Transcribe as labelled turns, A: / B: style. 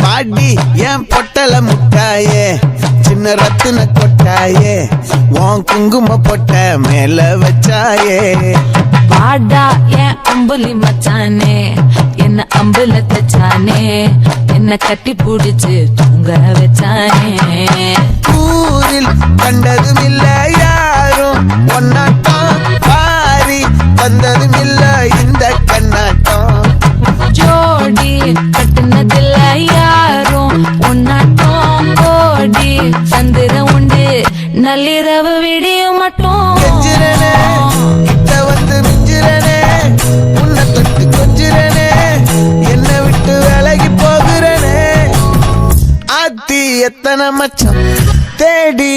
A: பாடி என் பொட்டல முட்டாயே சின்ன ரத்தின கொட்டாயே உன் குங்கும பொட்ட மேல வச்சாயே
B: பாடா என் அம்புலி மச்சானே என்ன அம்புல தச்சானே என்ன கட்டி புடிச்சு தூங்க வச்சானே
A: ஊரில் கண்டதும் இல்ல யாரும் ஒன்னாட்டம் பாரி வந்ததும் இல்ல இந்த கண்ணாட்டம்
B: ஜோடி கட்டுனதில்ல யாரும் உன்னாட்டம் கோடி சந்திர உண்டு நள்ளிரவு விடிய மட்டும்
A: கெஞ்சிரனே கிட்ட வந்து மிஞ்சிரனே உன்னை தொட்டு கொஞ்சிரனே என்னை விட்டு விலகி போகிறனே ஆத்தி எத்தனை மச்சம் தேடி